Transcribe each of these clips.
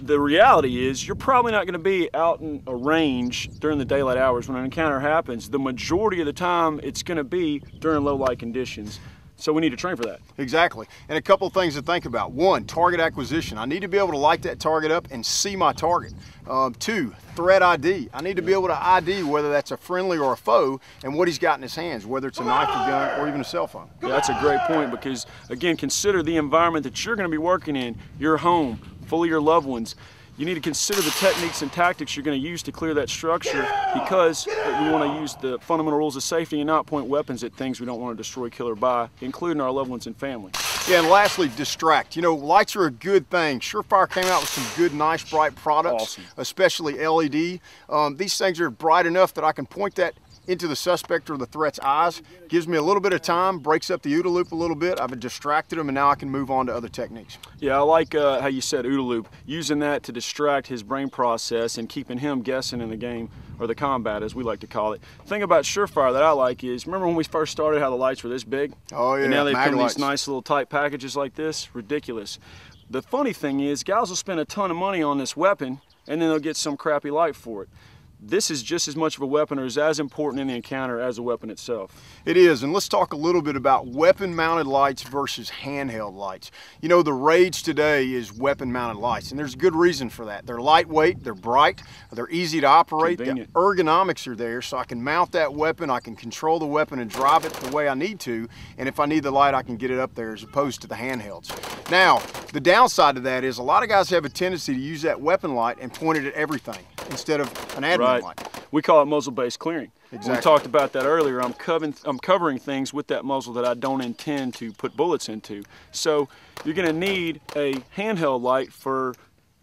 the reality is you're probably not going to be out in a range during the daylight hours when an encounter happens. The majority of the time it's going to be during low light conditions. So we need to train for that. Exactly. And a couple of things to think about. One, target acquisition. I need to be able to light that target up and see my target. Two, threat ID. I need to be able to ID whether that's a friendly or a foe and what he's got in his hands, whether it's a knife, a gun, or even a cell phone. Yeah, that's a great point because, again, consider the environment that you're going to be working in, your home, full of your loved ones. You need to consider the techniques and tactics you're going to use to clear that structure because we want to use the fundamental rules of safety and not point weapons at things we don't want to destroy, kill, or buy, including our loved ones and family. Yeah, and lastly, distract. You know, lights are a good thing. Surefire came out with some good, nice, bright products, awesome. Especially LED. These things are bright enough that I can point that into the suspect or the threat's eyes. Gives me a little bit of time, breaks up the OODA loop a little bit. I've distracted him and now I can move on to other techniques. Yeah, I like how you said OODA loop, using that to distract his brain process and keeping him guessing in the game, or the combat as we like to call it. The thing about Surefire that I like is, remember when we first started how the lights were this big? Oh yeah, and now they come in these nice little tight packages like this? Ridiculous. The funny thing is, guys will spend a ton of money on this weapon and then they'll get some crappy light for it. This is just as much of a weapon, or is as important in the encounter as the weapon itself. It is, and let's talk a little bit about weapon-mounted lights versus handheld lights. You know, the rage today is weapon-mounted lights, and there's good reason for that. They're lightweight, they're bright, they're easy to operate, convenient. The ergonomics are there, so I can mount that weapon, I can control the weapon and drive it the way I need to, and if I need the light, I can get it up there as opposed to the handhelds. Now, the downside of that is a lot of guys have a tendency to use that weapon light and point it at everything instead of an admin light. We call it muzzle-based clearing. Exactly. We talked about that earlier. I'm covering things with that muzzle that I don't intend to put bullets into. So you're going to need a handheld light for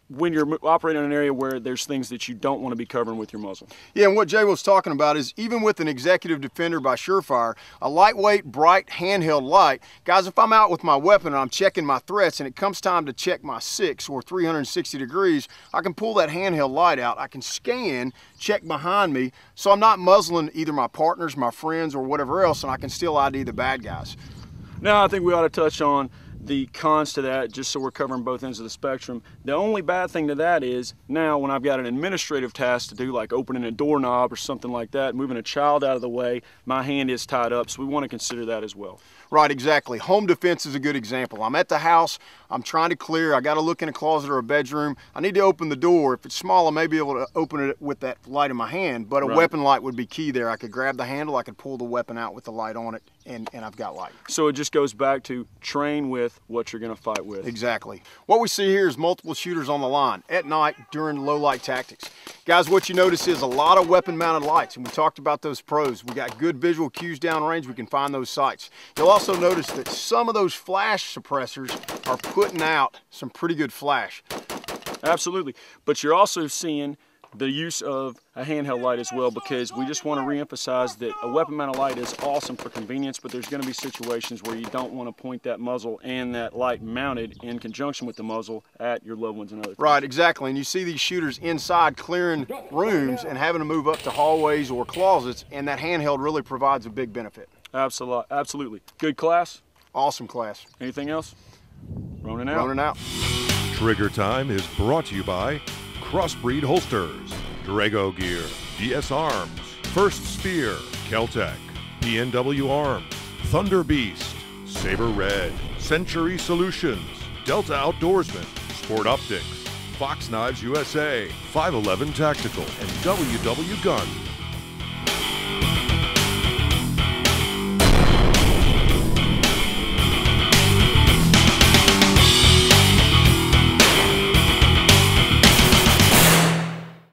when you're operating in an area where there's things that you don't want to be covering with your muzzle. Yeah, and what Jay was talking about is even with an Executive Defender by Surefire, a lightweight, bright, handheld light, guys, if I'm out with my weapon and I'm checking my threats and it comes time to check my 6 or 360 degrees, I can pull that handheld light out, I can scan, check behind me, so I'm not muzzling either my partners, my friends, or whatever else, and I can still ID the bad guys. Now I think we ought to touch on the cons to that, just so we're covering both ends of the spectrum. The only bad thing to that is now when I've got an administrative task to do, like opening a doorknob or something like that, moving a child out of the way, my hand is tied up, so we want to consider that as well. Right, exactly. Home defense is a good example. I'm at the house, I'm trying to clear, I got to look in a closet or a bedroom, I need to open the door. If it's small, I may be able to open it with that light in my hand, but a weapon light would be key there. I could grab the handle, I could pull the weapon out with the light on it, and I've got light. So it just goes back to train with what you're going to fight with. Exactly. What we see here is multiple shooters on the line at night during low light tactics. Guys, what you notice is a lot of weapon mounted lights, and we talked about those pros. We got good visual cues downrange, we can find those sights. You'll also notice that some of those flash suppressors are putting out some pretty good flash. Absolutely, but you're also seeing the use of a handheld light as well, because we just want to re-emphasize that a weapon mounted light is awesome for convenience, but there's going to be situations where you don't want to point that muzzle and that light mounted in conjunction with the muzzle at your loved ones and other things. Right, exactly, and you see these shooters inside clearing rooms and having to move up to hallways or closets, and that handheld really provides a big benefit. Absolutely. Good class? Awesome class. Anything else? Ronin out. Ronin out. Trigger Time is brought to you by Crossbreed Holsters, Drago Gear, DS Arms, First Spear, Keltec, PNW Arms, Thunder Beast, Saber Red, Century Solutions, Delta Outdoorsman, Sport Optics, Fox Knives USA, 511 Tactical, and WW Gun.